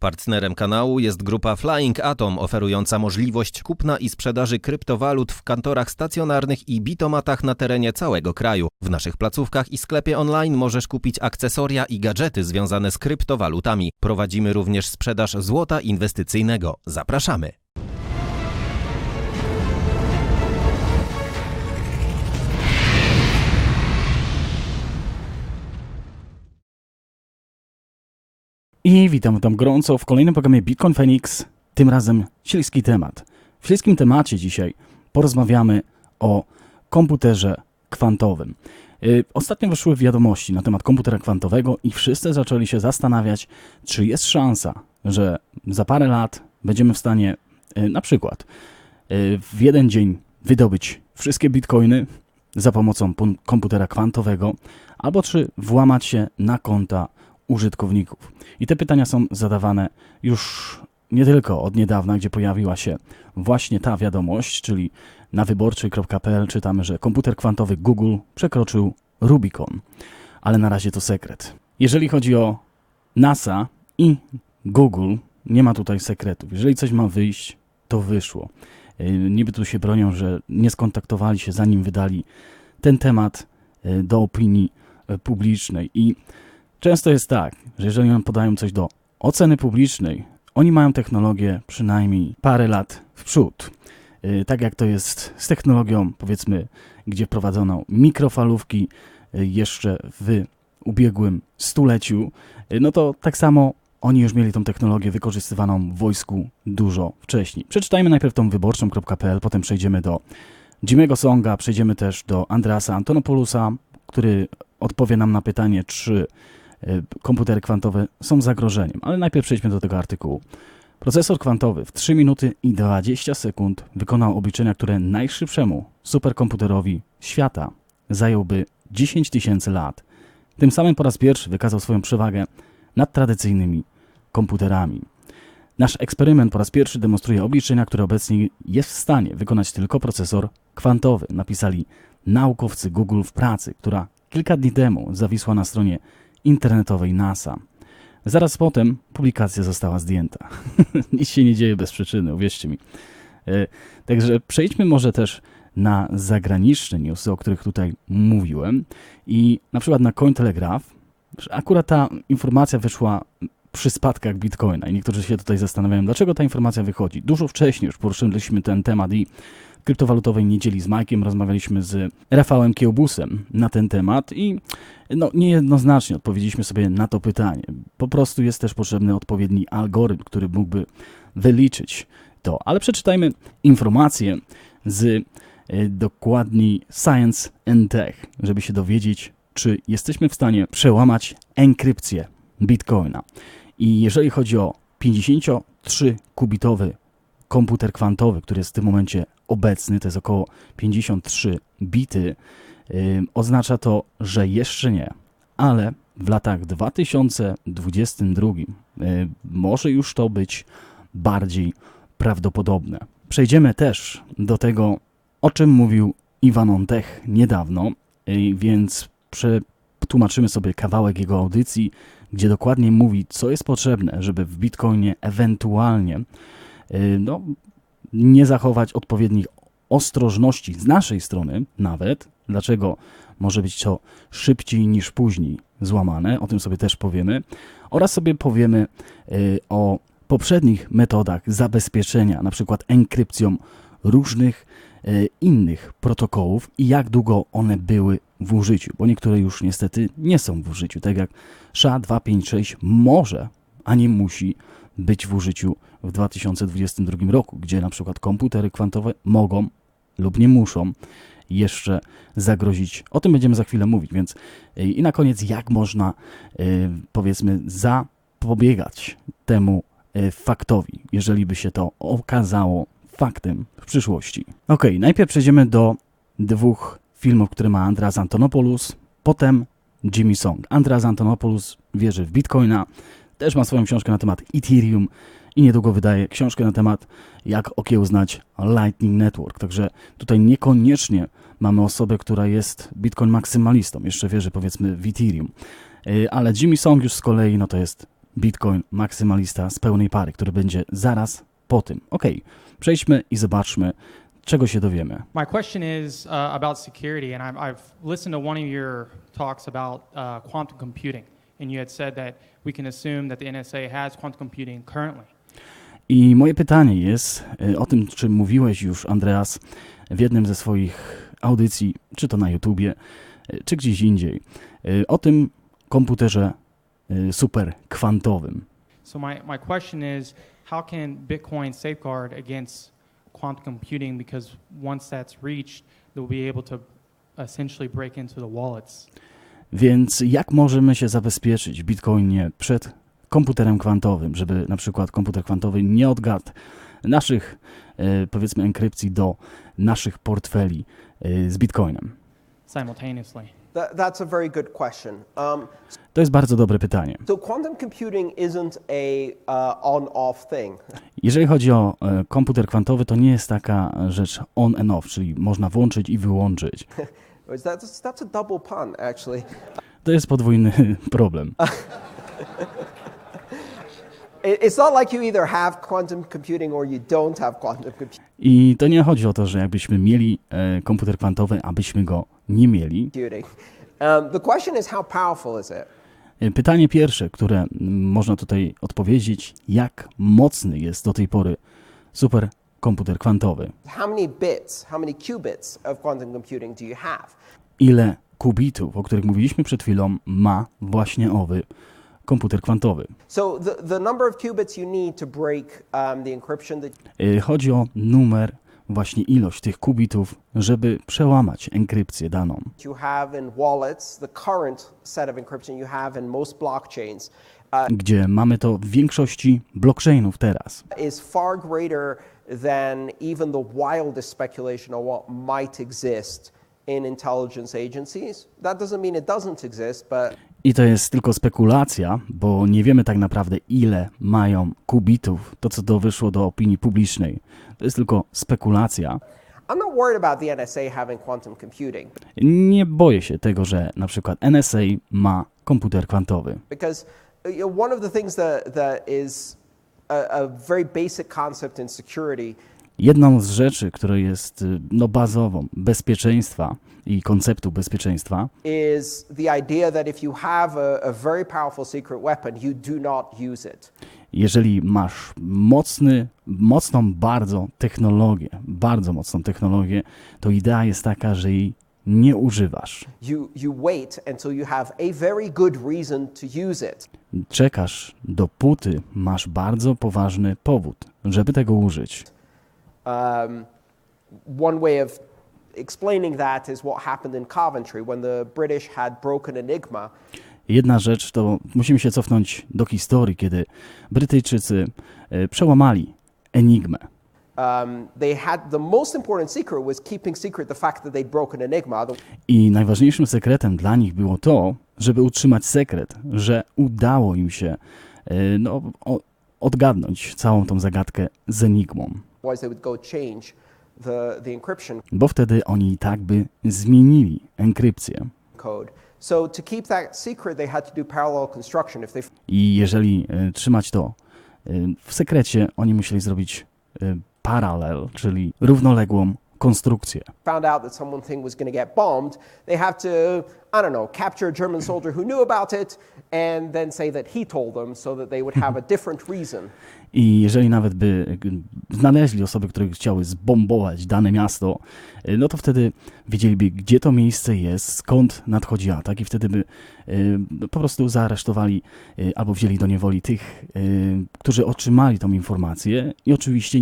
Partnerem kanału jest grupa Flying Atom, oferująca możliwość kupna i sprzedaży kryptowalut w kantorach stacjonarnych i bitomatach na terenie całego kraju. W naszych placówkach i sklepie online możesz kupić akcesoria i gadżety związane z kryptowalutami. Prowadzimy również sprzedaż złota inwestycyjnego. Zapraszamy! I witam tam gorąco w kolejnym programie Bitcoin Feniks, tym razem śliski temat. W śliskim temacie dzisiaj porozmawiamy o komputerze kwantowym. Ostatnio wyszły wiadomości na temat komputera kwantowego i wszyscy zaczęli się zastanawiać, czy jest szansa, że za parę lat będziemy w stanie na przykład w jeden dzień wydobyć wszystkie bitcoiny za pomocą komputera kwantowego, albo czy włamać się na konta użytkowników. I te pytania są zadawane już nie tylko od niedawna, gdzie pojawiła się właśnie ta wiadomość, czyli na wyborczej.pl czytamy, że komputer kwantowy Google przekroczył Rubikon. Ale na razie to sekret. Jeżeli chodzi o NASA i Google, nie ma tutaj sekretów. Jeżeli coś ma wyjść, to wyszło. Niby tu się bronią, że nie skontaktowali się, zanim wydali ten temat do opinii publicznej. I często jest tak, że jeżeli oni podają coś do oceny publicznej, oni mają technologię przynajmniej parę lat w przód. Tak jak to jest z technologią, powiedzmy, gdzie wprowadzono mikrofalówki jeszcze w ubiegłym stuleciu, no to tak samo oni już mieli tą technologię wykorzystywaną w wojsku dużo wcześniej. Przeczytajmy najpierw tą wyborczą.pl, potem przejdziemy do Jimmy'ego Songa, przejdziemy też do Andreasa Antonopoulosa, który odpowie nam na pytanie, czy komputery kwantowe są zagrożeniem. Ale najpierw przejdźmy do tego artykułu. Procesor kwantowy w 3 minuty i 20 sekund wykonał obliczenia, które najszybszemu superkomputerowi świata zająłby 10 000 lat. Tym samym po raz pierwszy wykazał swoją przewagę nad tradycyjnymi komputerami. Nasz eksperyment po raz pierwszy demonstruje obliczenia, które obecnie jest w stanie wykonać tylko procesor kwantowy, napisali naukowcy Google w pracy, która kilka dni temu zawisła na stronie internetowej NASA. Zaraz potem publikacja została zdjęta. Nic się nie dzieje bez przyczyny, uwierzcie mi. Także przejdźmy może też na zagraniczne newsy, o których tutaj mówiłem. I na przykład na Cointelegraph akurat ta informacja wyszła przy spadkach Bitcoina i niektórzy się tutaj zastanawiają, dlaczego ta informacja wychodzi. Dużo wcześniej już poruszyliśmy ten temat i w kryptowalutowej niedzieli z Majkiem rozmawialiśmy z Rafałem Kiełbusem na ten temat i niejednoznacznie odpowiedzieliśmy sobie na to pytanie. Po prostu jest też potrzebny odpowiedni algorytm, który mógłby wyliczyć to. Ale przeczytajmy informacje z dokładniej Science and Tech, żeby się dowiedzieć, czy jesteśmy w stanie przełamać enkrypcję Bitcoina. I jeżeli chodzi o 53-kubitowy komputer kwantowy, który jest w tym momencie obecny, to jest około 53 bity, oznacza to, że jeszcze nie, ale w latach 2022 może już to być bardziej prawdopodobne. Przejdziemy też do tego, o czym mówił Iwan Tech niedawno, więc przetłumaczymy sobie kawałek jego audycji, gdzie dokładnie mówi, co jest potrzebne, żeby w Bitcoinie ewentualnie nie zachować odpowiednich ostrożności z naszej strony nawet. Dlaczego może być to szybciej niż później złamane, o tym sobie też powiemy. Oraz sobie powiemy o poprzednich metodach zabezpieczenia, na przykład enkrypcją różnych innych protokołów i jak długo one były w użyciu, bo niektóre już niestety nie są w użyciu, tak jak SHA-256 może, a nie musi być w użyciu w 2022 roku, gdzie na przykład komputery kwantowe mogą lub nie muszą jeszcze zagrozić. O tym będziemy za chwilę mówić, więc i na koniec jak można powiedzmy zapobiegać temu faktowi, jeżeli by się to okazało faktem w przyszłości. Ok, najpierw przejdziemy do 2 filmów, które ma Andreas Antonopoulos, potem Jimmy Song. Andreas Antonopoulos wierzy w Bitcoina, też ma swoją książkę na temat Ethereum i niedługo wydaje książkę na temat jak okiełznać Lightning Network. Także tutaj niekoniecznie mamy osobę, która jest Bitcoin maksymalistą, jeszcze wierzy powiedzmy w Ethereum. Ale Jimmy Song już z kolei to jest Bitcoin maksymalista z pełnej pary, który będzie zaraz po tym. Okej, przejdźmy i zobaczmy, czego się dowiemy. My question is about security, and I've listened to one of your talks about quantum computing, and you had said that we can assume that the NSA has quantum computing currently. I moje pytanie jest o tym, czym mówiłeś już, Andreas, w jednym ze swoich audycji, czy to na YouTubie, czy gdzieś indziej, o tym komputerze super kwantowym. So my question is, how can Bitcoin safeguard against quantum computing, because once that's reached, they'll be able to essentially break into the wallets. Więc jak możemy się zabezpieczyć w Bitcoinie przed komputerem kwantowym, żeby na przykład komputer kwantowy nie odgadł naszych, powiedzmy, enkrypcji do naszych portfeli z Bitcoinem? Simultaneously. That's a very good question. To jest bardzo dobre pytanie. So quantum computing isn't a on-off thing. Jeżeli chodzi o komputer kwantowy, to nie jest taka rzecz on and off, czyli można włączyć i wyłączyć. That's a double pun, actually. To jest podwójny problem. It's not like you either have quantum computing or you don't have quantum computing. I to nie chodzi o to, że jakbyśmy mieli komputer kwantowy, abyśmy go nie mieli. The question is, how powerful is it? Pytanie pierwsze, które można tutaj odpowiedzieć, jak mocny jest do tej pory superkomputer kwantowy? How many bits, how many qubits of quantum computing do you have? Ile kubitów, o których mówiliśmy przed chwilą, ma właśnie owy komputer kwantowy? So the number of qubits you need to break the encryption that Chodzi o numer, właśnie ilość tych kubitów, żeby przełamać enkrypcję daną. you have in wallets, the current set of encryption you have in most blockchains Gdzie mamy to w większości blockchainów teraz. is far greater than even the wildest speculation of what might exist in intelligence agencies. That doesn't mean it doesn't exist, but I to jest tylko spekulacja, bo nie wiemy tak naprawdę, ile mają kubitów, to co wyszło do opinii publicznej. To jest tylko spekulacja. I'm not worried about the NSA having quantum computing Nie boję się tego, że na przykład NSA ma komputer kwantowy. because one of the things that is a very basic concept in security Jedną z rzeczy, która jest bazową bezpieczeństwa i konceptu bezpieczeństwa, is the idea that if you have a very powerful secret weapon, you do not use it. jeżeli masz mocną bardzo mocną technologię, to idea jest taka, że jej nie używasz. You wait until you have a very good reason to use it. Czekasz, dopóty masz bardzo poważny powód, żeby tego użyć. One way of explaining that is what happened in Coventry when the British had broken Enigma. Jedna rzecz to musimy się cofnąć do historii, kiedy Brytyjczycy przełamali Enigmę. They had the most important secret was keeping secret the fact that they'd broken Enigma. I najważniejszym sekretem dla nich było to, żeby utrzymać sekret, że udało im się odgadnąć całą tą zagadkę z Enigmą. Otherwise they would go change the encryption Bo wtedy oni i tak by zmienili enkrypcję. code. So to keep that secret, they had to do parallel construction. If they I jeżeli trzymać to w sekrecie, oni musieli zrobić paralel, czyli równoległą konstrukcję. found out that something was going to get bombed, they have to, I don't know, capture a German soldier who knew about it and then say that he told them so that they would have a different reason. I jeżeli nawet by znaleźli osoby, które chciały zbombować dane miasto, no to wtedy wiedzieliby, gdzie to miejsce jest, skąd nadchodzi atak i wtedy by po prostu zaaresztowali albo wzięli do niewoli tych, którzy otrzymali tą informację i oczywiście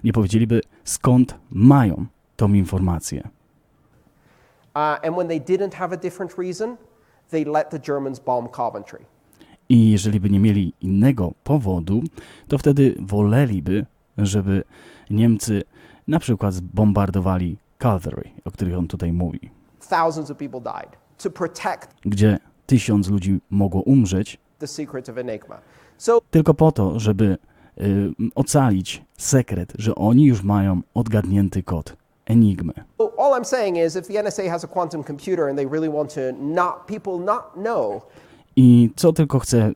nie powiedzieliby, skąd mają tą informację. And when they didn't have a different reason, they let the Germans bomb Coventry. I jeżeli by nie mieli innego powodu, to wtedy woleliby, żeby Niemcy na przykład zbombardowali Calvary, o których on tutaj mówi, Thousands of people died to protect gdzie 1000 ludzi mogło umrzeć, the secret of Enigma. So tylko po to, żeby ocalić sekret, że oni już mają odgadnięty kod Enigmy. all I'm saying is if the NSA has a quantum computer and they really want to people not know, I co tylko chcę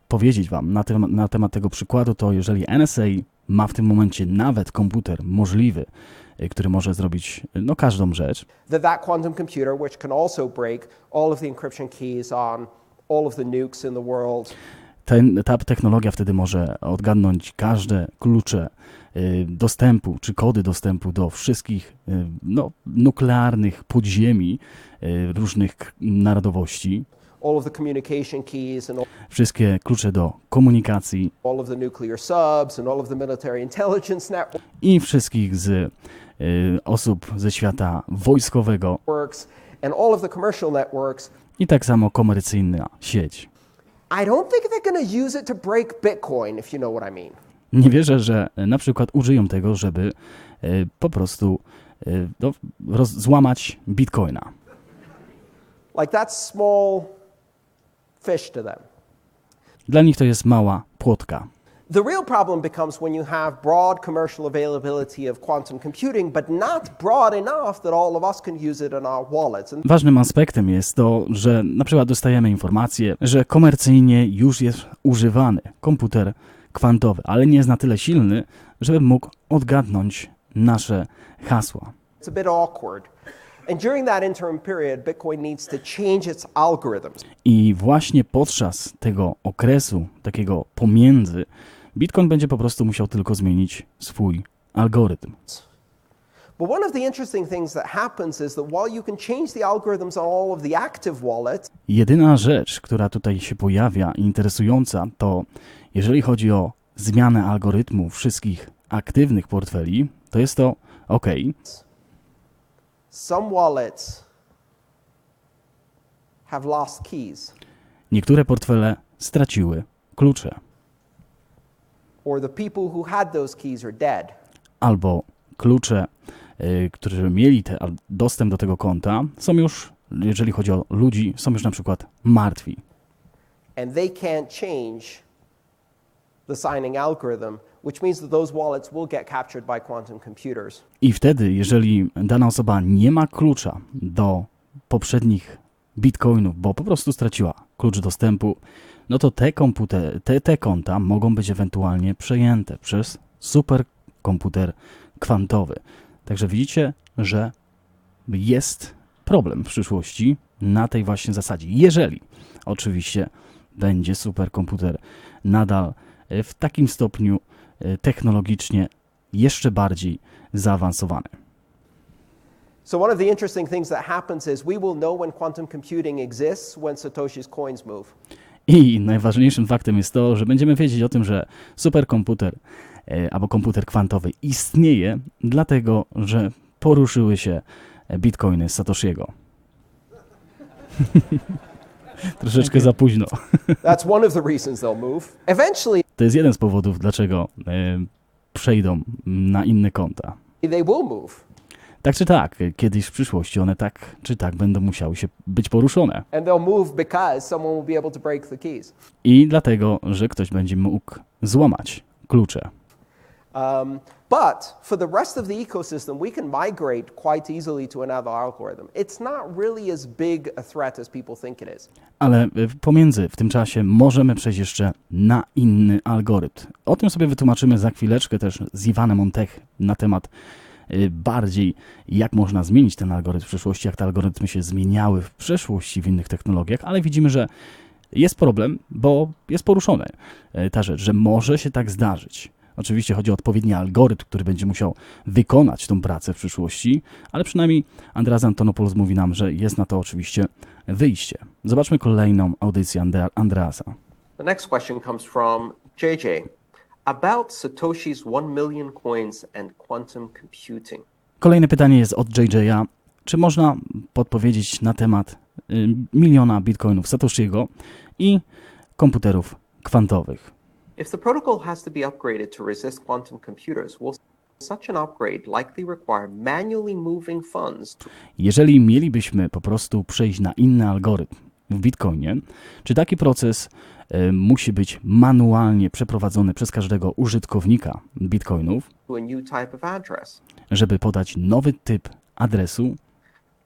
powiedzieć Wam na temat tego przykładu, to jeżeli NSA ma w tym momencie nawet komputer możliwy, który może zrobić każdą rzecz, That quantum computer, which can also break all of the encryption keys on all of the nukes in the world, ta technologia wtedy może odgadnąć każde klucze dostępu, czy kody dostępu do wszystkich nuklearnych podziemi różnych narodowości, all of the communication keys and wszystkie klucze do komunikacji all of the nuclear subs and all of the military intelligence i wszystkich z osób ze świata wojskowego networks and all of the commercial networks. i tak samo komercyjna sieć. I don't think they're going to use it to break Bitcoin, if you know what I mean. Nie wierzę, że na przykład użyją tego, żeby po prostu złamać Bitcoina. Like that's small fish to them. Dla nich to jest mała płotka. The real problem becomes when you have broad commercial availability of quantum computing, but not broad enough that all of us can use it in our wallets. Ważnym aspektem jest to, że na przykład dostajemy informację, że komercyjnie już jest używany komputer kwantowy, ale nie jest na tyle silny, żeby mógł odgadnąć nasze hasła. It's a bit awkward. And during that interim period, Bitcoin needs to change its algorithms. I właśnie podczas tego okresu, takiego pomiędzy, Bitcoin będzie po prostu musiał tylko zmienić swój algorytm. But one of the interesting things that happens is that while you can change the algorithms on all of the active wallets, Jedyna rzecz, która tutaj się pojawia interesująca, to jeżeli chodzi o zmianę algorytmu wszystkich aktywnych portfeli, to jest to OK. some wallets have lost keys, Niektóre portfele straciły klucze, or the people who had those keys are dead. albo klucze, którzy mieli dostęp do tego konta, są już, jeżeli chodzi o ludzi, są już na przykład martwi. And they can't change the signing algorithm, which means that those wallets will get captured by quantum computers. I wtedy, jeżeli dana osoba nie ma klucza do poprzednich bitcoinów, bo po prostu straciła klucz dostępu, no to te konta mogą być ewentualnie przejęte przez superkomputer kwantowy. Także widzicie, że jest problem w przyszłości na tej właśnie zasadzie. Jeżeli oczywiście będzie superkomputer nadal w takim stopniu technologicznie jeszcze bardziej zaawansowany. So one of the interesting things that happens is we will know when quantum computing exists when Satoshi's coins move. I najważniejszym faktem jest to, że będziemy wiedzieć o tym, że superkomputer albo komputer kwantowy istnieje, dlatego że poruszyły się bitcoiny Satoshiego. Troszeczkę za późno. That's one of the reasons they'll move. Eventually, To jest jeden z powodów, dlaczego przejdą na inne konta. they will move. Tak czy tak, kiedyś w przyszłości one tak czy tak będą musiały się być poruszone. And they'll move because someone will be able to break the keys. I dlatego, że ktoś będzie mógł złamać klucze. But for the rest of the ecosystem, we can migrate quite easily to another algorithm. It's not really as big a threat as people think it is. Ale w tym czasie możemy przejść jeszcze na inny algorytm. O tym sobie wytłumaczymy za chwileczkę też z Iwanem Ontech na temat bardziej, jak można zmienić ten algorytm w przyszłości, jak te algorytmy się zmieniały w przeszłości w innych technologiach, ale widzimy, że jest problem, bo jest poruszona ta rzecz, że może się tak zdarzyć. Oczywiście chodzi o odpowiedni algorytm, który będzie musiał wykonać tą pracę w przyszłości, ale przynajmniej Andreas Antonopoulos mówi nam, że jest na to oczywiście wyjście. Zobaczmy kolejną audycję Andreasa. The next question comes from JJ about Satoshi's 1 million coins and quantum computing. Kolejne pytanie jest od JJ'a. Czy można podpowiedzieć na temat miliona bitcoinów Satoshiego i komputerów kwantowych? If the protocol has to be upgraded to resist quantum computers, will such an upgrade likely require manually moving funds? Jeżeli mielibyśmy po prostu przejść na inny algorytm w Bitcoinie, czy taki proces musi być manualnie przeprowadzony przez każdego użytkownika Bitcoinów, To a new type of address? żeby podać nowy typ adresu?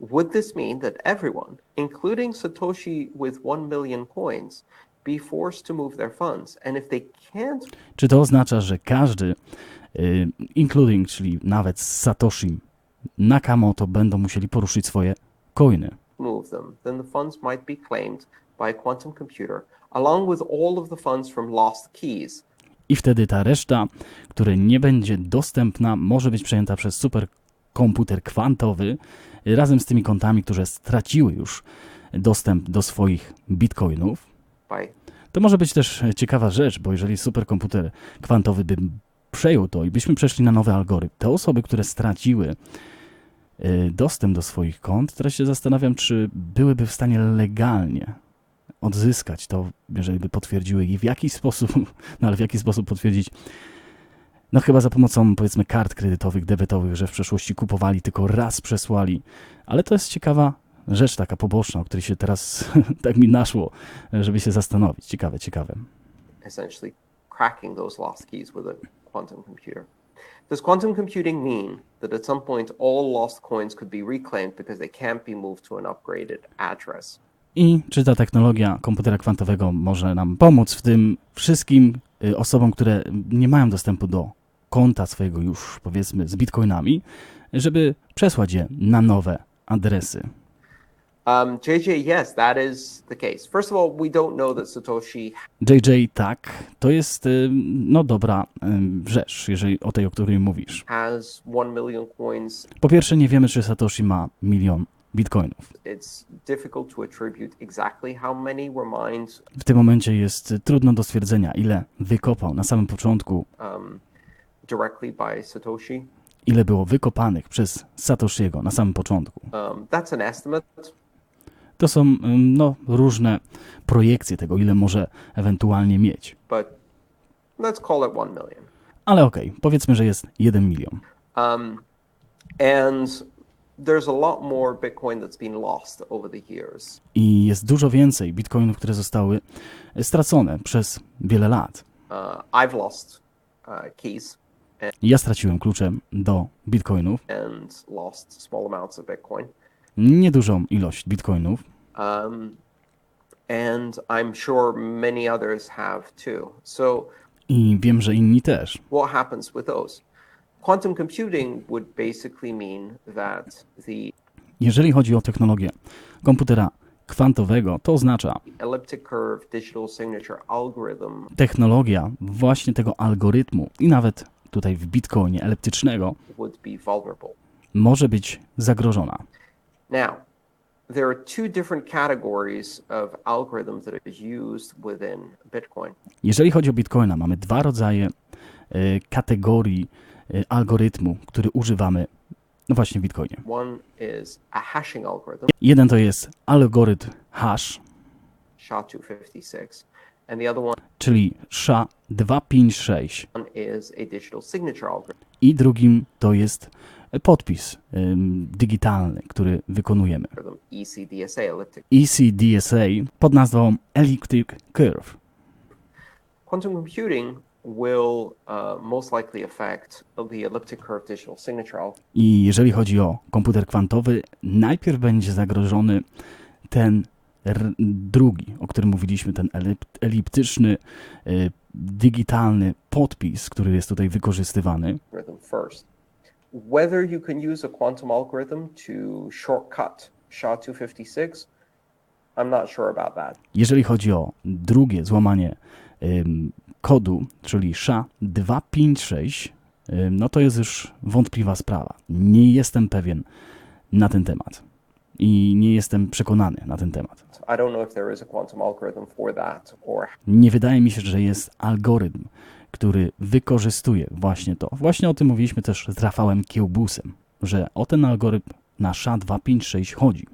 would this mean that everyone, including Satoshi with 1 million coins, be forced to move their funds? And if they can't... Czy to oznacza, że każdy, including, czyli nawet Satoshi Nakamoto, będą musieli poruszyć swoje coiny? move them, then the funds might be claimed by a quantum computer, along with all of the funds from lost keys. I wtedy ta reszta, która nie będzie dostępna, może być przejęta przez superkomputer kwantowy razem z tymi kontami, które straciły już dostęp do swoich bitcoinów. To może być też ciekawa rzecz, bo jeżeli superkomputer kwantowy by przejął to i byśmy przeszli na nowy algorytm, te osoby, które straciły dostęp do swoich kont, teraz się zastanawiam, czy byłyby w stanie legalnie odzyskać to, jeżeli by potwierdziły i w jaki sposób, no ale w jaki sposób potwierdzić? No chyba za pomocą, powiedzmy, kart kredytowych, debetowych, że w przeszłości kupowali, tylko raz przesłali. Ale to jest ciekawa rzecz taka poboczna, o której się teraz tak mi naszło, żeby się zastanowić. Ciekawe. Essentially cracking those lost keys with a quantum computer. Does quantum computing mean that at some point all lost coins could be reclaimed because they can't be moved to an upgraded address? I czy ta technologia komputera kwantowego może nam pomóc w tym wszystkim osobom, które nie mają dostępu do konta swojego już, powiedzmy, z bitcoinami, żeby przesłać je na nowe adresy? JJ, yes, that is the case. First of all, we don't know that Satoshi... JJ, tak, to jest no dobra rzecz, jeżeli o tej, o której mówisz. ...has 1 million coins. Po pierwsze, nie wiemy, czy Satoshi ma 1 milion bitcoinów. It's difficult to attribute exactly how many were mined. W tym momencie jest trudno do stwierdzenia, ile wykopał na samym początku, Directly by Satoshi. ile było wykopanych przez Satoshiego na samym początku. That's an estimate. To są no, różne projekcje tego, ile może ewentualnie mieć. But let's call it 1 million. Ale okej, powiedzmy, że jest 1 milion. And there's a lot more Bitcoin that's been lost over the years. I jest dużo więcej bitcoinów, które zostały stracone przez wiele lat. I've lost keys. Ja straciłem klucze do bitcoinów. And lost small amounts of Bitcoin. Niedużą ilość bitcoinów. And I'm sure many others have too. So I wiem, że inni też. what happens with those? Quantum computing would basically mean that the Jeżeli chodzi o technologię komputera kwantowego, to oznacza elliptic curve digital signature algorithm technologia właśnie tego algorytmu i nawet tutaj w bitcoinie eliptycznego would be vulnerable. może być zagrożona. Now, there are two different categories of algorithms that are used within Bitcoin. Jeżeli chodzi o bitcoina, mamy dwa rodzaje kategorii algorytmu, który używamy no właśnie w bitcoinie. One is a hashing algorithm, Jeden to jest algorytm hash, SHA-256, and the other one czyli SHA-256 is a digital signature algorithm. i drugim to jest podpis digitalny, który wykonujemy. ECDSA, elliptic. ECDSA pod nazwą Elliptic Curve. Quantum computing will most likely affect the elliptic curve digital signature algorithm. I jeżeli chodzi o komputer kwantowy, najpierw będzie zagrożony ten drugi, o którym mówiliśmy, ten eliptyczny, digitalny podpis, który jest tutaj wykorzystywany. First, whether you can use a quantum algorithm to shortcut SHA-256, I'm not sure about that. Jeżeli chodzi o drugie złamanie kodu, czyli SHA-256, no to jest już wątpliwa sprawa. Nie jestem pewien na ten temat i nie jestem przekonany na ten temat. I don't know if there is a quantum algorithm for that or... Nie wydaje mi się, że jest algorytm, który wykorzystuje właśnie to. Właśnie o tym mówiliśmy też z Rafałem Kiełbusem, że o ten algorytm na SHA-256 chodzi.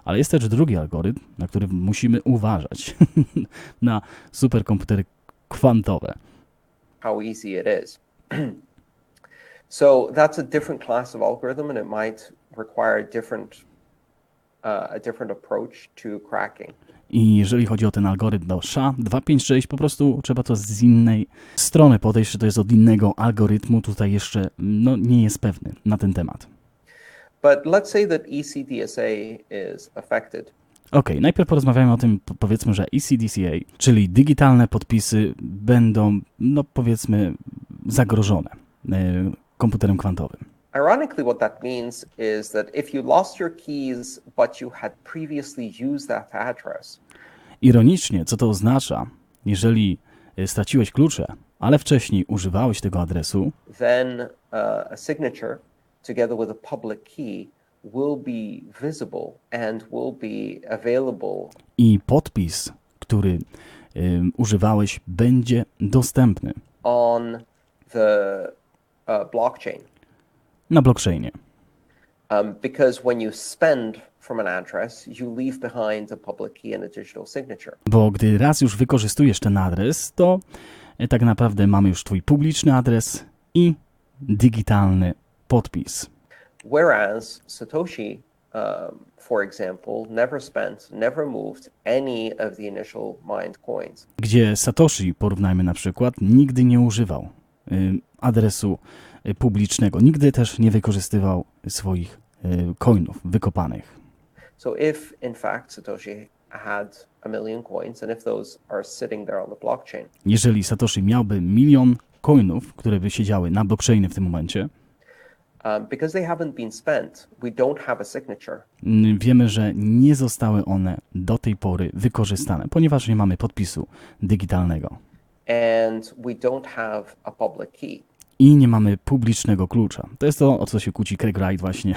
Ale jest też drugi algorytm, na który musimy uważać, na superkomputery kwantowe. How easy it is. So that's a different class of algorithm and it might require a different approach to cracking. I jeżeli chodzi o ten algorytm do SHA-256, po prostu trzeba to z innej strony podejść, czy to jest od innego algorytmu. Tutaj jeszcze no, nie jest pewny na ten temat. But let's say that ECDSA is affected. Okej, najpierw porozmawiamy o tym, powiedzmy, że ECDSA, czyli digitalne podpisy będą, no powiedzmy, zagrożone komputerem kwantowym. Ironically, what that means is that if you lost your keys, but you had previously used that address, Ironicznie, co to oznacza, jeżeli straciłeś klucze, ale wcześniej używałeś tego adresu, then a signature together with a public key will be visible and will be available. i podpis, który używałeś, będzie dostępny On the blockchain. na blockchainie. Because when you spend from an address, you leave behind a public key and a digital signature. Bo gdy raz już wykorzystujesz ten adres, to tak naprawdę mamy już twój publiczny adres i digitalny podpis. Whereas Satoshi, for example, never spent, never moved any of the initial mined coins. Gdzie Satoshi, porównajmy na przykład, nigdy nie używał adresu publicznego, nigdy też nie wykorzystywał swoich coinów wykopanych. So if, in fact, Satoshi had 1 million coins and if those are sitting there on the blockchain, Jeżeli Satoshi miałby 1 milion coinów, które by siedziały na blockchainie w tym momencie, because they haven't been spent, we don't have a signature. wiemy, że nie zostały one do tej pory wykorzystane, ponieważ nie mamy podpisu digitalnego And we don't have a public key. i nie mamy publicznego klucza. To jest to, o co się kłóci Craig Wright właśnie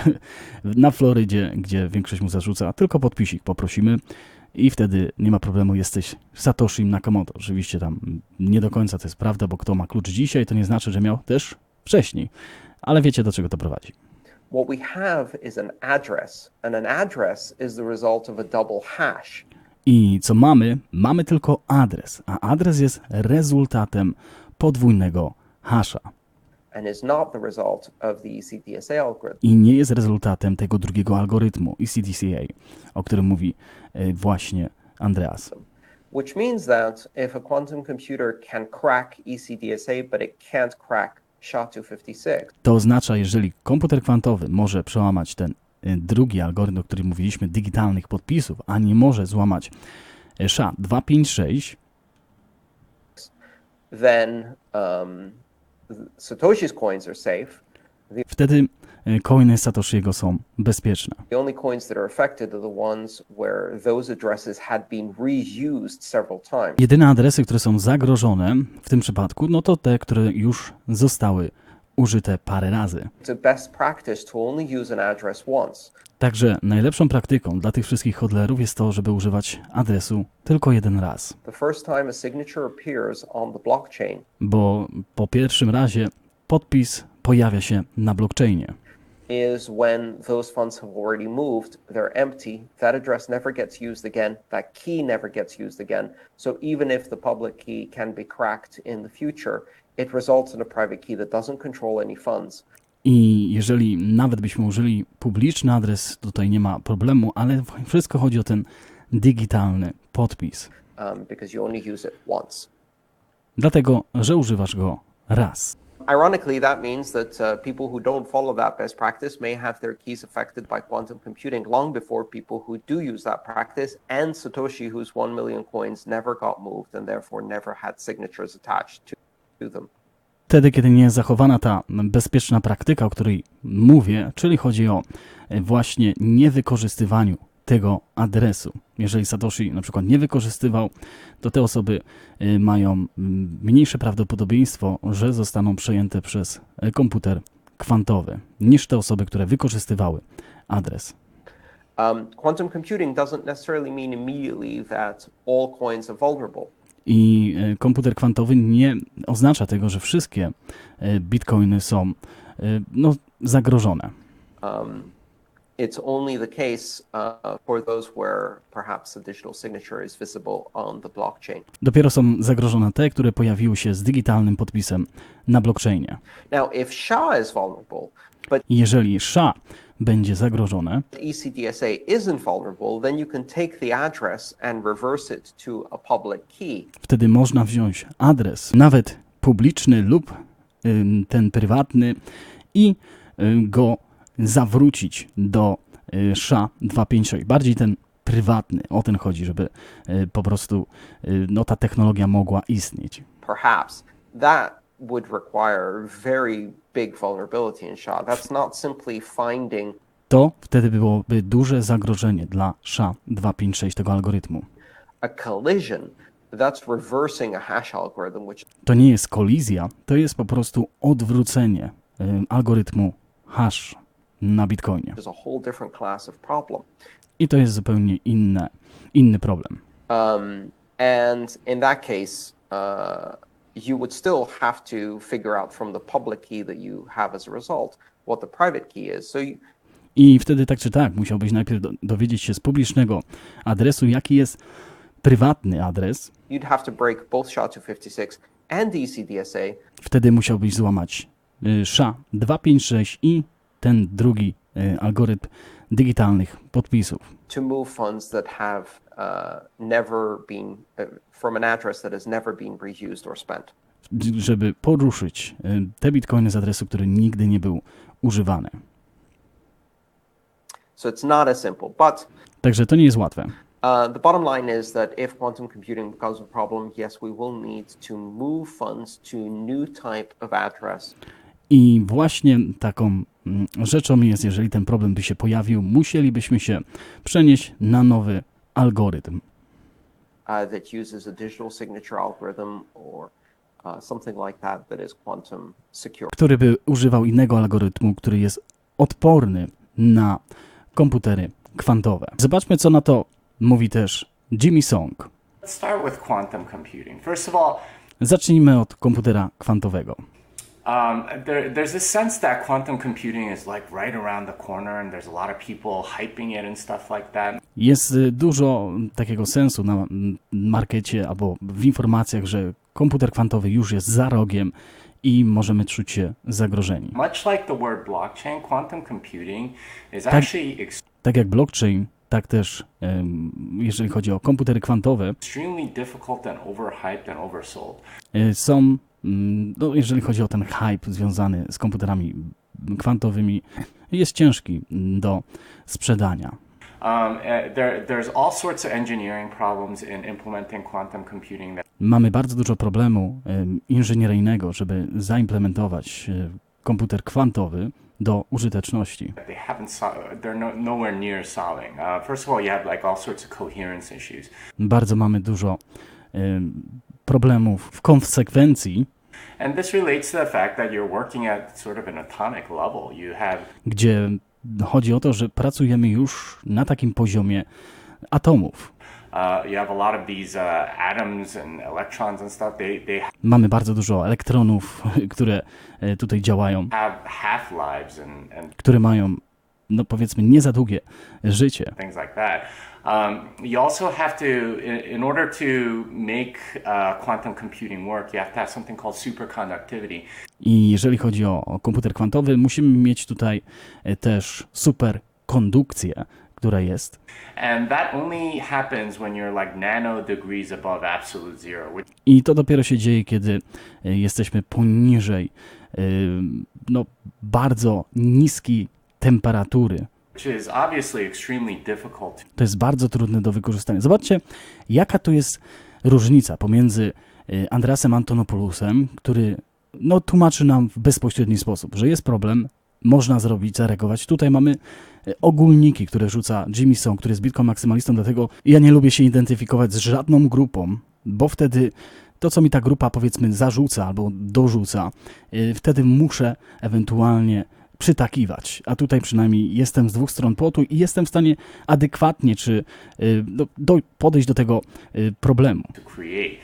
na Florydzie, gdzie większość mu zarzuca, tylko podpisik poprosimy i wtedy nie ma problemu, jesteś Satoshi Nakamoto. Oczywiście tam nie do końca to jest prawda, bo kto ma klucz dzisiaj, to nie znaczy, że miał też wcześniej, ale wiecie, do czego to prowadzi. What we have is an address, and an address is the result of a double hash. I co mamy? Mamy tylko adres, a adres jest rezultatem podwójnego hasza And is not the result of the ECDSA algorithm. i nie jest rezultatem tego drugiego algorytmu ECDSA, o którym mówi właśnie Andreas. Which means that if a quantum computer can crack ECDSA, but it can't crack SHA-256, To oznacza, jeżeli komputer kwantowy może przełamać ten drugi algorytm, o którym mówiliśmy, digitalnych podpisów, a nie może złamać SHA-256, then Satoshi's coins are safe. wtedy coiny Satoshiego są bezpieczne. The only coins that are affected are the ones where those addresses had been reused several times. Jedyne adresy, które są zagrożone w tym przypadku, no to te, które już zostały użyte parę razy. It's a best practice to only use an address once. Także najlepszą praktyką dla tych wszystkich hodlerów jest to, żeby używać adresu tylko jeden raz. The first time a signature appears on the blockchain Bo po pierwszym razie podpis pojawia się na blockchainie. is when those funds have already moved, they're empty, that address never gets used again, that key never gets used again. So even if the public key can be cracked in the future, it results in a private key that doesn't control any funds. I jeżeli nawet byśmy użyli publiczny adres, tutaj nie ma problemu, ale wszystko chodzi o ten digitalny podpis. Because you only use it once. Dlatego, że używasz go raz. Ironically, that means that people who don't follow that best practice may have their keys affected by quantum computing long before people who do use that practice, and Satoshi, whose 1 million coins never got moved and therefore never had signatures attached to them. Wtedy, kiedy nie jest zachowana ta bezpieczna praktyka, o której mówię, czyli chodzi o właśnie niewykorzystywaniu tego adresu. Jeżeli Satoshi na przykład nie wykorzystywał, to te osoby mają mniejsze prawdopodobieństwo, że zostaną przejęte przez komputer kwantowy, niż te osoby, które wykorzystywały adres. Quantum computing doesn't necessarily mean immediately that all coins are vulnerable. I komputer kwantowy nie oznacza tego, że wszystkie bitcoiny są zagrożone. It's only the case for those where perhaps a digital signature is visible on the blockchain. Dopiero są zagrożone te, które pojawiły się z digitalnym podpisem na blockchainie. Now, if SHA is vulnerable, but Jeżeli SHA będzie zagrożone, ECDSA isn't vulnerable, then you can take the address and reverse it to a public key. wtedy można wziąć adres, nawet publiczny lub ten prywatny, i go zawrócić do SHA-256. Bardziej ten prywatny, o ten chodzi, żeby po prostu ta technologia mogła istnieć. Perhaps that would require very big vulnerability in SHA. That's not simply finding To wtedy byłoby duże zagrożenie dla SHA-256 tego algorytmu. a collision that's reversing a hash algorithm, which To nie jest kolizja, to jest po prostu odwrócenie algorytmu hash na Bitcoinie. is a whole different class of problem. I to jest zupełnie inny problem. And in that case, you would still have to figure out from the public key that you have as a result what the private key is. I wtedy tak czy tak musiałbyś najpierw dowiedzieć się z publicznego adresu, jaki jest prywatny adres. You'd have to break both SHA-256 and ECDSA. Wtedy musiałbyś złamać SHA-256 i ten drugi algorytm digitalnych podpisów. To move funds that have never been from an address that has never been reused or spent. Żeby poruszyć te bitcoiny z adresu, który nigdy nie był używany. So it's not as simple, but Także to nie jest łatwe. the bottom line is that if quantum computing becomes a problem, yes, we will need to move funds to new type of address. I właśnie taką rzeczą jest, jeżeli ten problem by się pojawił, musielibyśmy się przenieść na nowy algorytm. That uses a digital signature algorithm or something like that that is quantum secure. Który by używał innego algorytmu, który jest odporny na komputery kwantowe. Zobaczmy, co na to mówi też Jimmy Song. Let's start with quantum computing. First of all, Zacznijmy od komputera kwantowego. there's this sense that quantum computing is like right around the corner and there's a lot of people hyping it and stuff like that. Jest dużo takiego sensu na markecie albo w informacjach, że komputer kwantowy już jest za rogiem i możemy czuć się zagrożeni. Much like the word blockchain, quantum computing is actually Tak jak blockchain, tak też jeżeli chodzi o komputery kwantowe, extremely difficult and overhyped and oversold. są, jeżeli chodzi o ten hype związany z komputerami kwantowymi, jest ciężki do sprzedania. There's all sorts of engineering problems in implementing quantum computing. Mamy bardzo dużo problemu inżynieryjnego, żeby zaimplementować komputer kwantowy do użyteczności. They're nowhere near solving. First of all, you have like all sorts of coherence issues. Bardzo mamy dużo problemów w konsekwencji, And this relates to the fact that you're working at sort of an atomic level. You have gdzie chodzi o to, że pracujemy już na takim poziomie atomów. you have a lot of these atoms and electrons and stuff. They Mamy bardzo dużo elektronów, które tutaj działają, have half-lives and które mają, powiedzmy, nie za długie życie. things like that. You also have to, in order to make quantum computing work, you have to have something called superconductivity. I jeżeli chodzi o komputer kwantowy, musimy mieć tutaj też superkondukcję, która jest. And that only happens when you're like nanodegrees above absolute zero. I to dopiero się dzieje, kiedy jesteśmy poniżej bardzo niskiej temperatury. Which is obviously extremely difficult. To jest bardzo trudne do wykorzystania. Zobaczcie, jaka to jest różnica pomiędzy Andreasem Antonopoulosem, który tłumaczy nam w bezpośredni sposób, że jest problem, można zrobić, zareagować. Tutaj mamy ogólniki, które rzuca Jimmy Song, który jest Bitcoin maksymalistą, dlatego ja nie lubię się identyfikować z żadną grupą, bo wtedy to, co mi ta grupa, powiedzmy, zarzuca albo dorzuca, wtedy muszę ewentualnie przytakiwać, a tutaj przynajmniej jestem z dwóch stron płotu i jestem w stanie adekwatnie podejść do tego problemu. To create.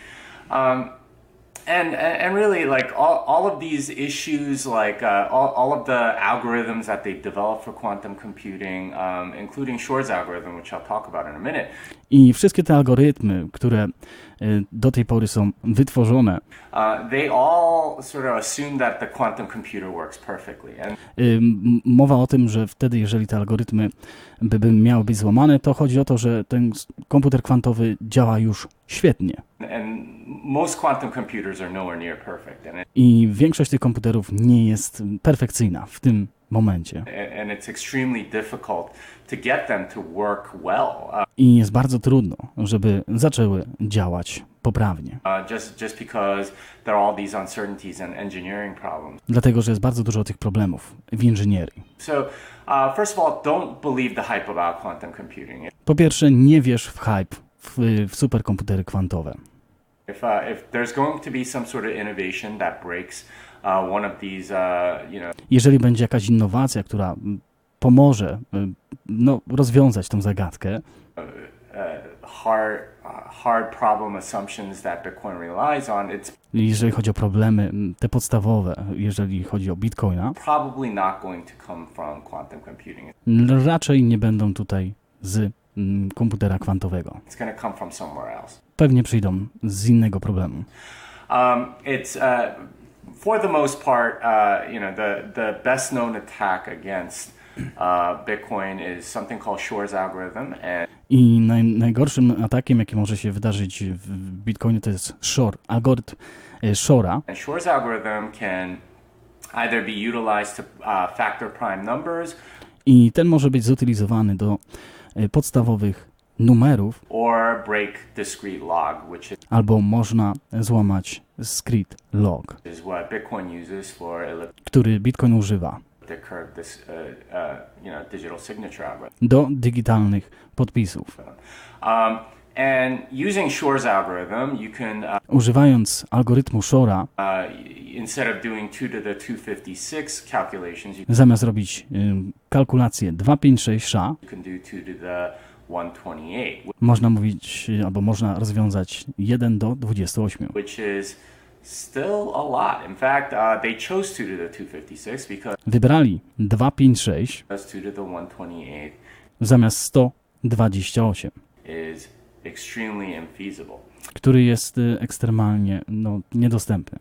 And really, like all of these issues, like all of the algorithms that they've developed for quantum computing, including Shor's algorithm, which I'll talk about in a minute. I wszystkie te algorytmy, które do tej pory są wytworzone, they all sort of assume that the quantum computer works perfectly. And mowa o tym, że wtedy, jeżeli te algorytmy by miały być złamane, to chodzi o to, że ten komputer kwantowy działa już świetnie. and most quantum computers are nowhere near perfect. I większość tych komputerów nie jest perfekcyjna w tym momencie. And it's extremely difficult to get them to work well. I jest bardzo trudno, żeby zaczęły działać poprawnie. Just because there are all these uncertainties and engineering problems. Dlatego, że jest bardzo dużo tych problemów w inżynierii. So, first of all, don't believe the hype about quantum computing. Po pierwsze, nie wierz w hype w superkomputery kwantowe. If there's going to be some sort of innovation that breaks one of these, Jeżeli będzie jakaś innowacja, która pomoże rozwiązać tą zagadkę, hard problem assumptions that Bitcoin relies on, it's jeżeli chodzi o problemy te podstawowe, jeżeli chodzi o Bitcoina, probably not going to come from quantum computing. raczej nie będą tutaj z komputera kwantowego. It's going to come from somewhere else. Pewnie przyjdą z innego problemu. It's for the most part, the best known attack against Bitcoin is something called Shor's algorithm, and I najgorszym atakiem, jaki może się wydarzyć w Bitcoinie, to jest algorytm Shora. And Shor's algorithm can either be utilized to factor prime numbers, I ten może być zutylizowany do podstawowych numerów, or break discrete log, which albo można złamać discrete log, is what Bitcoin uses for który Bitcoin używa elliptic curve digital signature algorithm. do digitalnych podpisów. And using Shor's algorithm, you can Używając algorytmu Shora, instead of doing 2 to the 256 calculations, zamiast robić kalkulację 256 you can do 2 to the 128, można mówić, albo można rozwiązać 1 do 28, which is still a lot. In fact, they chose 2 to the 256 because Wybrali 256 2 to the 128 zamiast 128, is extremely infeasible. który jest ekstremalnie niedostępny.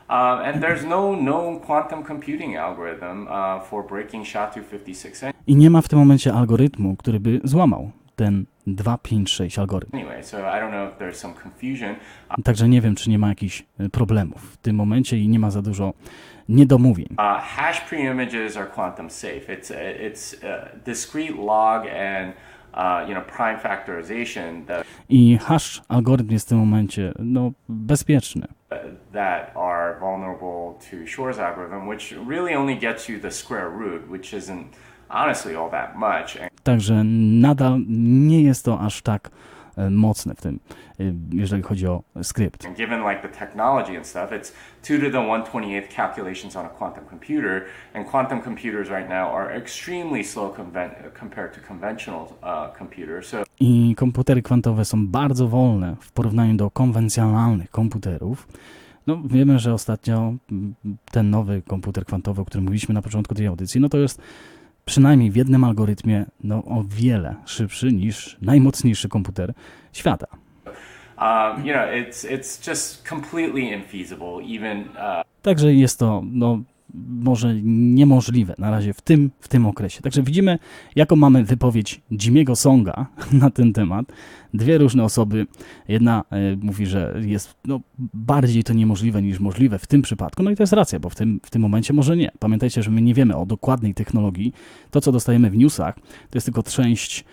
And there's no known quantum computing algorithm for breaking SHA-256 I nie ma w tym momencie algorytmu, który by złamał ten 256 algorytm. anyway, so I don't know if there's some confusion. Także nie wiem, czy nie ma jakichś problemów w tym momencie i nie ma za dużo niedomówień. Hash preimages are quantum safe. It's discrete log and prime factorization I hash algorytm jest w tym momencie bezpieczny. that are vulnerable to Shor's algorithm, which really only gets you the square root, which isn't honestly all that much. Także nadal nie jest to aż tak mocne w tym, jeżeli chodzi o skrypt. And given like the technology and stuff, it's 2 to the 128th calculations on a quantum computer, and quantum computers right now are extremely slow compared to conventional computers. So I komputery kwantowe są bardzo wolne w porównaniu do konwencjonalnych komputerów. Wiemy, że ostatnio ten nowy komputer kwantowy, o którym mówiliśmy na początku tej audycji, to jest przynajmniej w jednym algorytmie o wiele szybszy niż najmocniejszy komputer świata. it's just completely infeasible, even Także jest to może niemożliwe na razie w tym okresie. Także widzimy, jaką mamy wypowiedź Jimmy'ego Songa na ten temat. Dwie różne osoby. Jedna mówi, że jest bardziej to niemożliwe niż możliwe w tym przypadku. I to jest racja, bo w tym momencie może nie. Pamiętajcie, że my nie wiemy o dokładnej technologii. To, co dostajemy w newsach, to jest tylko część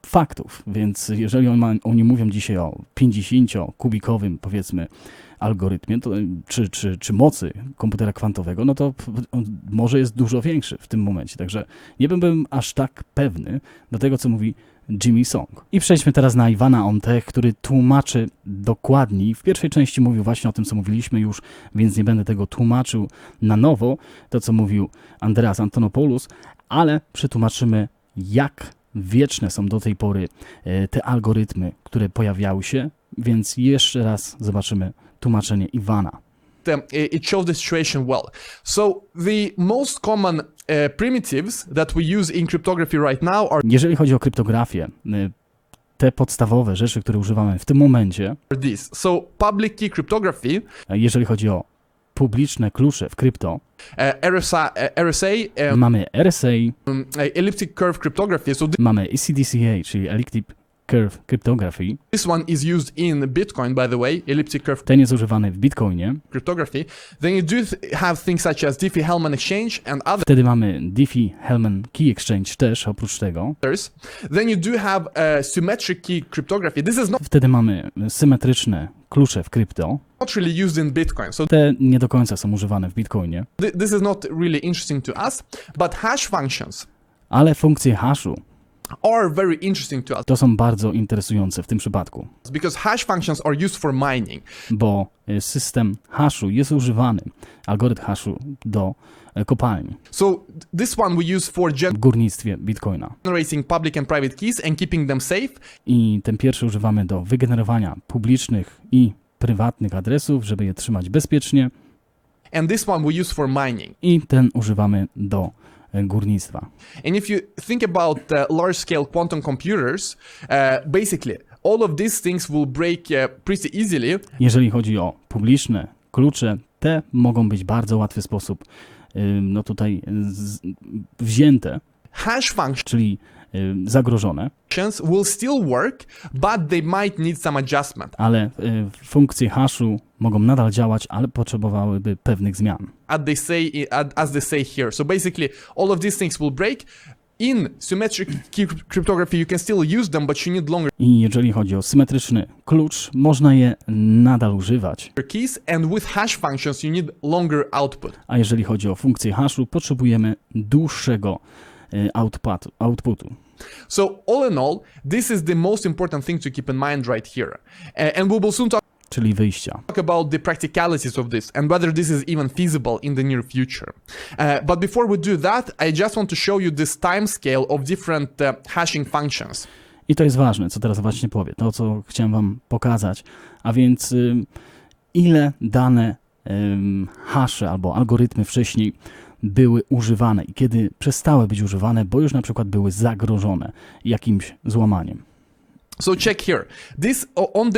faktów. Więc jeżeli oni mówią dzisiaj o 50-kubikowym, powiedzmy, algorytmie, czy mocy komputera kwantowego, to może jest dużo większy w tym momencie. Także nie byłbym aż tak pewny do tego, co mówi Jimmy Song. I przejdźmy teraz na Iwana Ontech, który tłumaczy dokładniej. W pierwszej części mówił właśnie o tym, co mówiliśmy już, więc nie będę tego tłumaczył na nowo, to co mówił Andreas Antonopoulos, ale przetłumaczymy, jak wieczne są do tej pory te algorytmy, które pojawiały się, więc jeszcze raz zobaczymy tłumaczenie Iwana. It shows the situation well. So the most common primitives that we use in cryptography right now are Jeżeli chodzi o kryptografię, te podstawowe rzeczy, które używamy w tym momencie, these. So public key cryptography, jeżeli chodzi o publiczne klucze w krypto, RSA, mamy RSA, elliptic curve cryptography. So mamy ECDCA, czyli Elliptic curve cryptography. This one is used in Bitcoin, by the way, elliptic curve Ten jest używany w Bitcoinie. cryptography. Then you do have things such as Diffie-Hellman exchange and Wtedy mamy Diffie-Hellman key exchange też, oprócz tego. others. Then you do have symmetric key cryptography. This is Wtedy mamy symetryczne klucze w krypto. not really used in Bitcoin. So Te nie do końca są używane w Bitcoinie. this is not really interesting to us, but hash functions Ale funkcje haszu are very interesting to us to są bardzo interesujące w tym przypadku, because hash functions are used for mining. bo system haszu jest używany, algorytm haszu do kopalni So this one we use for w górnictwie Bitcoina. generating public and private keys and keeping them safe. I ten pierwszy używamy do wygenerowania publicznych i prywatnych adresów, żeby je trzymać bezpiecznie, And this one we use for mining. i ten używamy do górnictwa. And if you think about large-scale quantum computers, basically all of these things will break pretty easily. Jeżeli chodzi o publiczne klucze, te mogą być w bardzo łatwy sposób no tutaj wzięte, Hash functions czyli zagrożone, will still work, but they might need some adjustment. ale funkcje haszu mogą nadal działać, ale potrzebowałyby pewnych zmian. As they say here. So basically, all of these things will break. In symmetric key cryptography, you can still use them, but you need longer I jeżeli chodzi o symetryczny klucz, można je nadal używać, keys, and with hash functions, you need longer output. a jeżeli chodzi o funkcję haszu, potrzebujemy dłuższego outputu. So all in all, this is the most important thing to keep in mind right here. And we will soon talk Czyli wyjścia. about the practicalities of this and whether this is even feasible in the near future. But before we do that, I just want to show you this time scale of different hashing functions. I to jest ważne, co teraz właśnie powiem, to co chciałem wam pokazać, a więc ile dane hasze albo algorytmy wcześniej były używane i kiedy przestały być używane, bo już na przykład były zagrożone jakimś złamaniem. So check here. This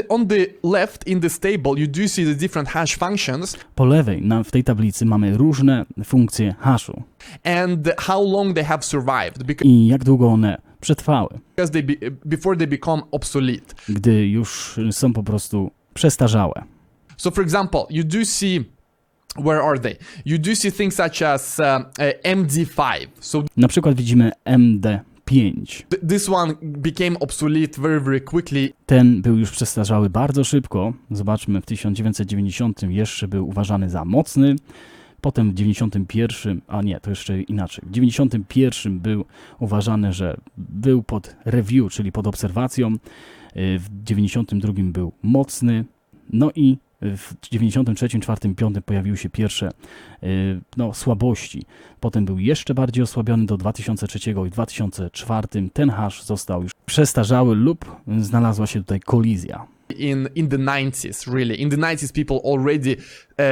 on the left in this table, you do see the different hash functions Po lewej w tej tablicy mamy różne funkcje haszu and how long they have survived i jak długo one przetrwały, because before they become obsolete. gdy już są po prostu przestarzałe. So for example, you do see, where are they? You do see things such as MD5. So Na przykład widzimy MD5. this one became obsolete very, very quickly. Ten był już przestarzały bardzo szybko. Zobaczmy, w 1990 jeszcze był uważany za mocny. Potem w 91, a nie, to jeszcze inaczej. W 91 był uważany, że był pod review, czyli pod obserwacją. W 92 był mocny. No i w 93, 4, 5 pojawiły się pierwsze słabości. Potem był jeszcze bardziej osłabiony do 2003 i 2004. Ten hash został już przestarzały lub znalazła się tutaj kolizja. In the 90s, really. In the 90s, people already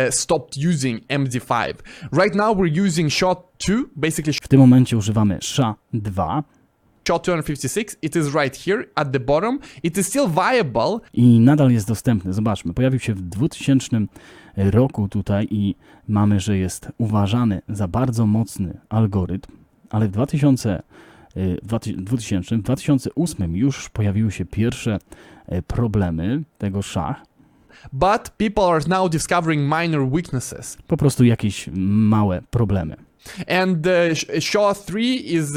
stopped using MD5. Right now, we're using SHA-2, basically W tym momencie używamy SHA-2 SHA-256. It is right here at the bottom. It is still viable. i nadal jest dostępny. Zobaczmy, pojawił się w 2000 roku tutaj i mamy, że jest uważany za bardzo mocny algorytm, ale w 2008 już pojawiły się pierwsze problemy tego SHA. But people are now discovering minor weaknesses. Po prostu jakieś małe problemy. And SHA-3 is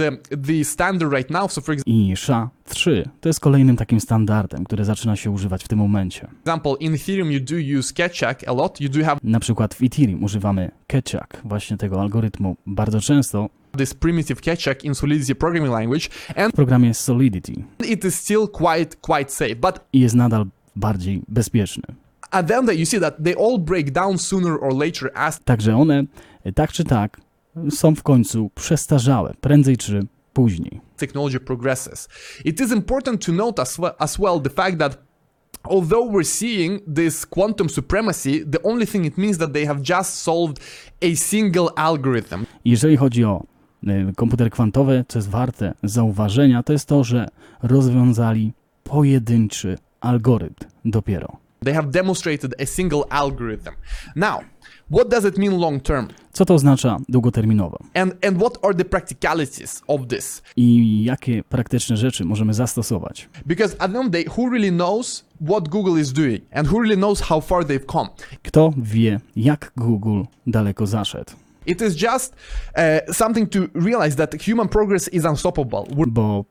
the standard right now. So for I SHA-3 to jest kolejnym takim standardem, który zaczyna się używać w tym momencie. example, in Ethereum you do use Ketchak a lot. You do have Na przykład w Ethereum używamy Ketchak, właśnie tego algorytmu bardzo często this primitive Ketchak in Solidity programming language, and w programie Solidity it is still quite safe. But i jest nadal bardziej bezpieczny. at the end you see that they all break down sooner or later as Także one, tak czy tak, są w końcu przestarzałe, prędzej czy później. technology progresses. It is important to note as well the fact that although we're seeing this quantum supremacy, the only thing it means that they have just solved a single algorithm. Jeżeli chodzi o komputery kwantowe, co jest warte zauważenia, to jest to, że rozwiązali pojedynczy algorytm dopiero. They have demonstrated a single algorithm. Now, what does it mean long term? Co to oznacza długoterminowo? And what are the practicalities of this? I jakie praktyczne rzeczy możemy zastosować? Because at the end of the day, who really knows what Google is doing and who really knows how far they've come? Kto wie, jak Google daleko zaszedł? It is just something to realize that human progress is unstoppable. Bo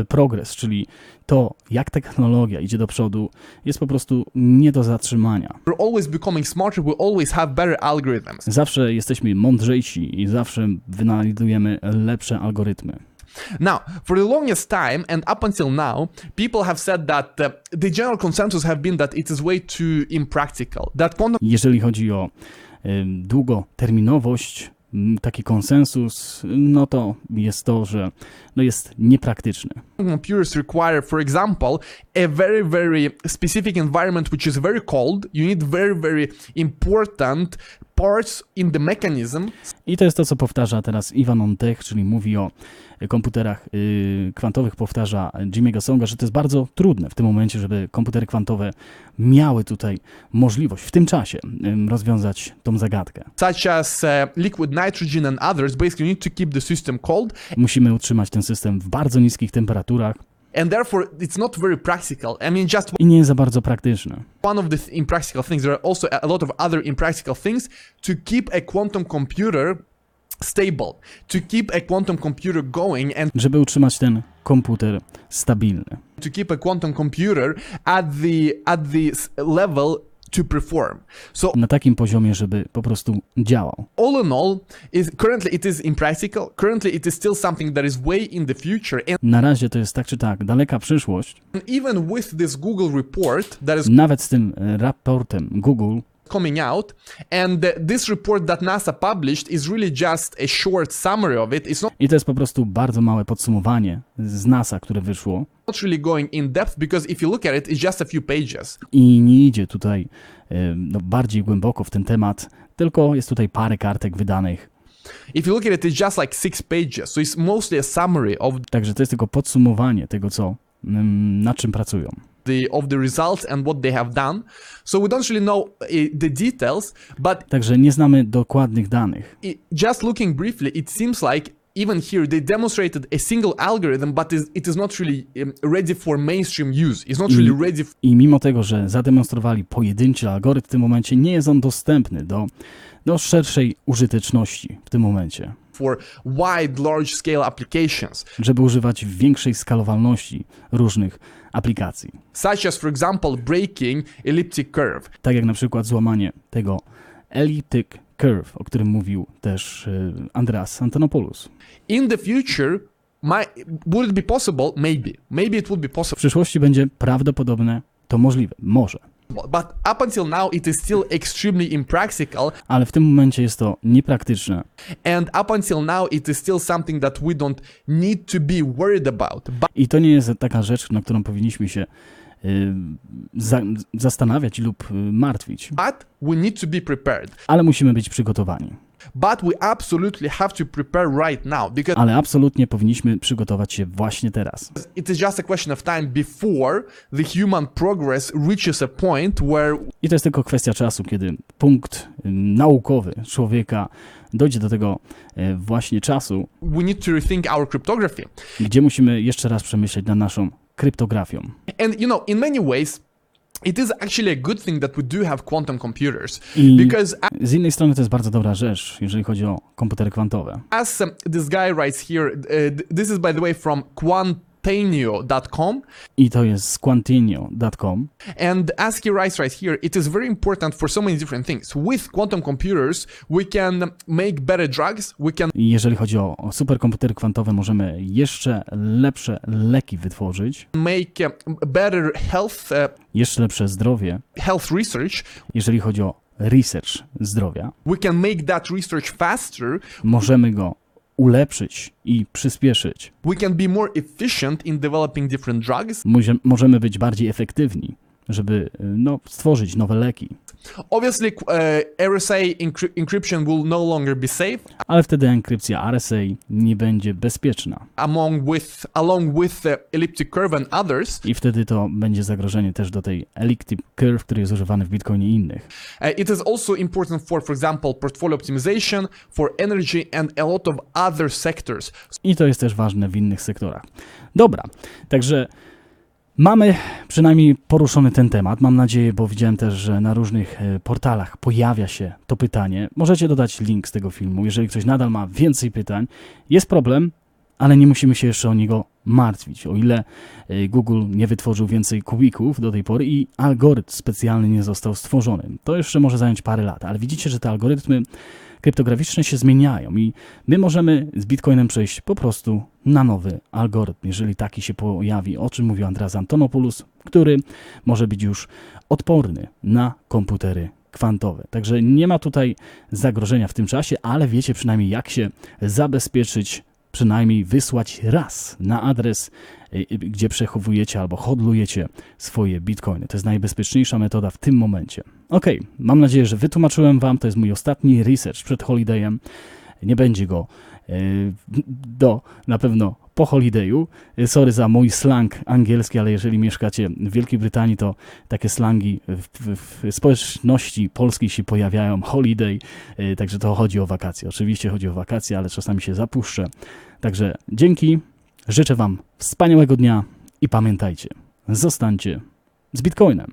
progres, czyli to, jak technologia idzie do przodu, jest po prostu nie do zatrzymania. We're always becoming smarter, we always have better algorithms. Zawsze jesteśmy mądrzejsi i zawsze wynajdujemy lepsze algorytmy. Now, for the longest time and up until now, people have said that the general consensus have been that it is way too impractical. That quantum Jeżeli chodzi o długoterminowość, taki konsensus, no to jest to, że jest niepraktyczny. computers require, for example, a very, very specific environment which is very cold. You need very, very important parts in the mechanism. I to jest to, co powtarza teraz Ivan on Tech, czyli mówi o komputerach kwantowych, powtarza Jimmy'ego Songa, że to jest bardzo trudne w tym momencie, żeby komputery kwantowe miały tutaj możliwość w tym czasie rozwiązać tą zagadkę. Such as liquid nitrogen and others, basically you need to keep the system cold. Musimy utrzymać ten system w bardzo niskich temperaturach And therefore, it's not very practical. I mean, just i nie jest za bardzo praktyczne. one of the impractical things. There are also a lot of other impractical things to keep a quantum computer stable, to keep a quantum computer going, and Żeby utrzymać ten komputer stabilny. to keep a quantum computer at the level to perform. So Na takim poziomie, żeby po prostu działał. all in all, currently it is impractical. Currently it is still something that is way in the future, and Na razie to jest tak czy tak daleka przyszłość. even with this Google report that is Nawet z tym raportem Google, coming out, and this report that NASA published is really just a short summary of it. It's i to jest po prostu bardzo małe podsumowanie z NASA, które wyszło not really going in depth, because if you look at it, it's just a few pages. i nie idzie tutaj bardziej głęboko w ten temat, tylko jest tutaj parę kartek wydanych. If you look at it, it's just like 6 pages. So it's mostly a summary Także to jest tylko podsumowanie tego, nad czym pracują. of the results and what they have done. So we don't really know the details, but Także nie znamy dokładnych danych. just looking briefly, it seems like even here they demonstrated a single algorithm, but it is not really ready for mainstream use. It's not really ready I mimo tego, że zademonstrowali pojedynczy algorytm, w tym momencie nie jest on dostępny do szerszej użyteczności w tym momencie, for wide, large-scale applications, żeby używać większej skalowalności różnych aplikacji. such as, for example, breaking elliptic curve. Tak jak na przykład złamanie tego elliptic curve, o którym mówił też Andreas Antonopoulos. In the future, would it be possible? Maybe it would be W possible. przyszłości będzie prawdopodobne, to możliwe, może. But up until now, it is still extremely impractical. Ale w tym momencie jest to niepraktyczne. And up until now, it is still something that we don't need to be worried about. I to nie jest taka rzecz, na którą powinniśmy się zastanawiać lub martwić. But we need to be prepared. Ale musimy być przygotowani. But we absolutely have to prepare right now, because Ale absolutnie powinniśmy przygotować się właśnie teraz. it is just a question of time before the human progress reaches a point where I to jest tylko kwestia czasu, kiedy punkt naukowy człowieka dojdzie do tego właśnie czasu, we need to rethink our cryptography. gdzie musimy jeszcze raz przemyśleć nad naszą kryptografią. And in many ways, it is actually a good thing that we do have quantum computers, I because z innej strony to jest bardzo dobra rzecz, jeżeli chodzi o komputery kwantowe. as this guy writes here, this is by the way from Quantenio.com, I to jest z Quantinio.com. and as he writes right here, it is very important for so many different things. With quantum computers, we can make better drugs, we can I jeżeli chodzi o superkomputery kwantowe, możemy jeszcze lepsze leki wytworzyć, make better jeszcze lepsze zdrowie, health research, jeżeli chodzi o research zdrowia. we can make that research faster, Możemy go ulepszyć i przyspieszyć. we can be more efficient in developing different drugs, Możemy być bardziej efektywni, żeby stworzyć nowe leki. Obviously, RSA encryption will no longer be safe. Ale wtedy enkrypcja RSA nie będzie bezpieczna. Along with the elliptic curve and others. I wtedy to będzie zagrożenie też do tej elliptic curve, który jest używany w Bitcoinie i innych. It is also important for example, portfolio optimization, for energy and a lot of other sectors. I to jest też ważne w innych sektorach. Dobra, także mamy przynajmniej poruszony ten temat, mam nadzieję, bo widziałem też, że na różnych portalach pojawia się to pytanie. Możecie dodać link z tego filmu, jeżeli ktoś nadal ma więcej pytań. Jest problem, ale nie musimy się jeszcze o niego martwić. O ile Google nie wytworzył więcej kubików do tej pory i algorytm specjalny nie został stworzony. To jeszcze może zająć parę lat, ale widzicie, że te algorytmy kryptograficzne się zmieniają i my możemy z Bitcoinem przejść po prostu na nowy algorytm, jeżeli taki się pojawi, o czym mówił Andreas Antonopoulos, który może być już odporny na komputery kwantowe. Także nie ma tutaj zagrożenia w tym czasie, ale wiecie przynajmniej jak się zabezpieczyć, przynajmniej wysłać raz na adres, gdzie przechowujecie albo hodlujecie swoje bitcoiny. To jest najbezpieczniejsza metoda w tym momencie. Ok, mam nadzieję, że wytłumaczyłem Wam, to jest mój ostatni research przed holidayem. Nie będzie go na pewno po holidayu. Sorry za mój slang angielski, ale jeżeli mieszkacie w Wielkiej Brytanii, to takie slangi w społeczności polskiej się pojawiają. Holiday, także to chodzi o wakacje. Oczywiście chodzi o wakacje, ale czasami się zapuszczę. Także dzięki, życzę Wam wspaniałego dnia i pamiętajcie, zostańcie z Bitcoinem.